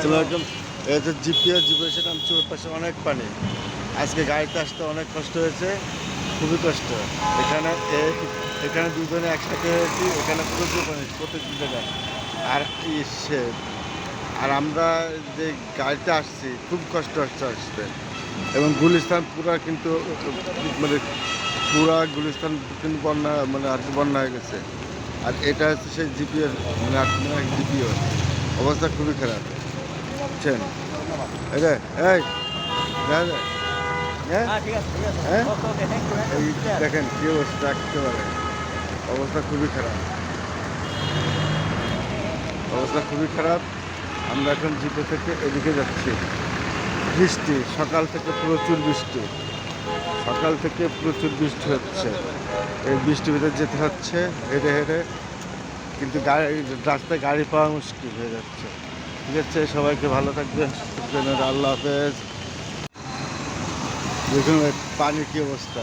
আসসালামাইকুম। এই যে জিপিএসে নামছি, ওর পাশে অনেক পানি। আজকে গাড়িতে আসতে অনেক কষ্ট হয়েছে, খুবই কষ্ট। এখানে এখানে দুজনে একসাথে হয়েছি, এখানে প্রচুর পানি প্রত্যেক জায়গায়। আর সে আর আমরা যে গাড়িতে আসছি খুব কষ্ট হচ্ছে আসতে। এবং গুলিস্তান পুরা কিন্তু মানে পুরা গুলিস্তান কিন্তু বন্যা মানে আর কি বন্যা হয়ে গেছে। আর এটা হচ্ছে সেই জিপিএর মানে জিপিও অবস্থা খুবই খারাপ, বুঝছেন? এই রে, এই দেখা যায়, হ্যাঁ হ্যাঁ এই দেখেন কি অবস্থা, একেবারে অবস্থা খুবই খারাপ, অবস্থা খুবই খারাপ। আমরা এখন জিপে থেকে এদিকে যাচ্ছি। বৃষ্টি সকাল থেকে প্রচুর বৃষ্টি, সকাল থেকে প্রচুর বৃষ্টি হচ্ছে। এই বৃষ্টির ভিতরে যেতে হচ্ছে হেঁটে হেঁটে, কিন্তু গাড়ি রাস্তায় গাড়ি পাওয়া মুশকিল হয়ে যাচ্ছে। ঠিক আছে, সবাইকে ভালো থাকবেন, সুস্থ থাকবেন, আল্লাহ হাফেজ। দেখুন পানির কি অবস্থা,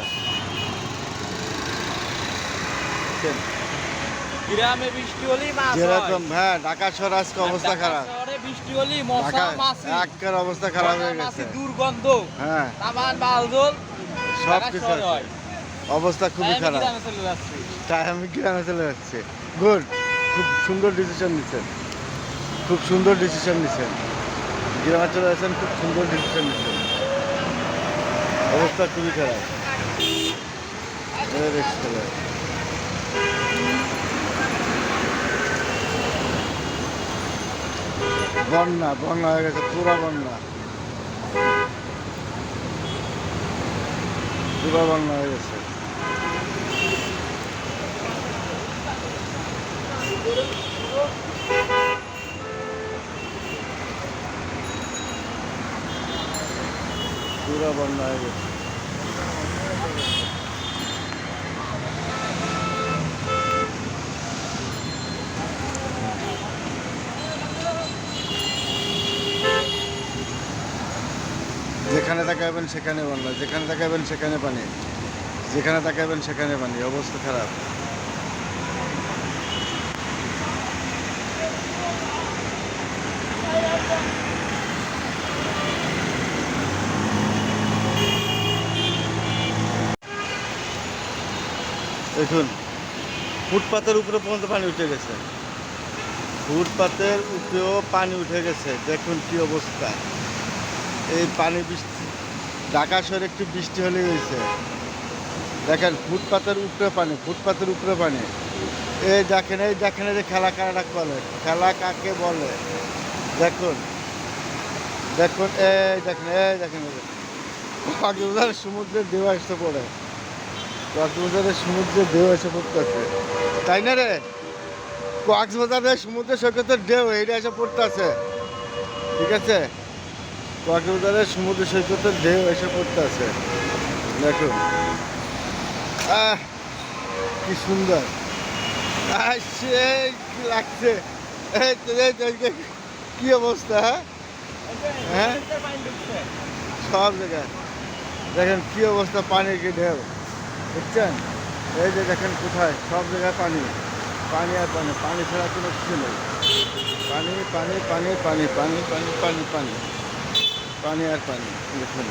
গ্রামে বৃষ্টি হলেই মাছ হয়। যেরকম হ্যাঁ ঢাকা শহর আজকে অবস্থা খারাপ। শহরে বৃষ্টি হলেই মশা ঢাকা মাছি, একের অবস্থা খারাপ হয়ে গেছে। মাছি দুর্গন্ধ, হ্যাঁ তামান বালদোল সব কিছু আছে। হয়। অবস্থা খুবই তাই আমি খারাপ। গ্রামে চলে যাচ্ছি। তাই আমি গ্রামে চলে যাচ্ছি। গুড, খুব সুন্দর ডিসিশন নিচ্ছেন, খুব সুন্দর ডিসিশন নিচ্ছেন। গ্রামে চলে যাচ্ছেন, খুব সুন্দর ডিসিশন নিচ্ছেন। অবস্থা খুবই খারাপ। বন্যা বন্যা হয়ে গেছে, পুরো বন্যা, পুরো বন্যা হয়ে গেছে। পুরো বন্যা হয়ে গেছে। যেখানে তাকাবেন সেখানে বন্যা, যেখানে তাকাবেন সেখানে পানি, যেখানে তাকাবেন সেখানে পানি, অবস্থা খারাপ। দেখুন ফুটপাতের উপরে পর্যন্ত পানি উঠে গেছে, ফুটপাতের উপরেও পানি উঠে গেছে। দেখুন কি অবস্থা। এই পানি বৃষ্টি ঢাকা শহরে একটু বৃষ্টি হলেই হয়েছে। দেখেন ফুটপাতের উপরে পানি, ফুটপাতের উপরে পানি। এই দেখেন, এই দেখেন, এই যে খেলা কারা বলে, খেলা কাকে বলে দেখুন, দেখুন এই দেখেন, এই দেখেন, কক্সবাজারের সমুদ্রের ঢেউ এসে পড়ে, কক্সবাজারের সমুদ্রের ঢেউ এসে পড়তেছে, তাই না রে? কক্সবাজারের সমুদ্র সৈকতের ঢেউ এইটা এসে পড়তেছে, ঠিক আছে? কক্সবাজারের সমুদ্র সৈকতের ঢেউ এসে পড়তেছে, দেখুন কি সুন্দর, সেই লাগছে। কি অবস্থা, হ্যাঁ সব জায়গায় দেখেন কি অবস্থা, পানির কি ঢেউ দেখছেন? এই যে দেখেন কোথায় সব জায়গায় পানি, পানি আর পানি, পানি ছাড়া কোনো কিছু নেই। পানি পানি পানি পানি পানি পানি পানি পানি পানি আর পানি, দেখুন।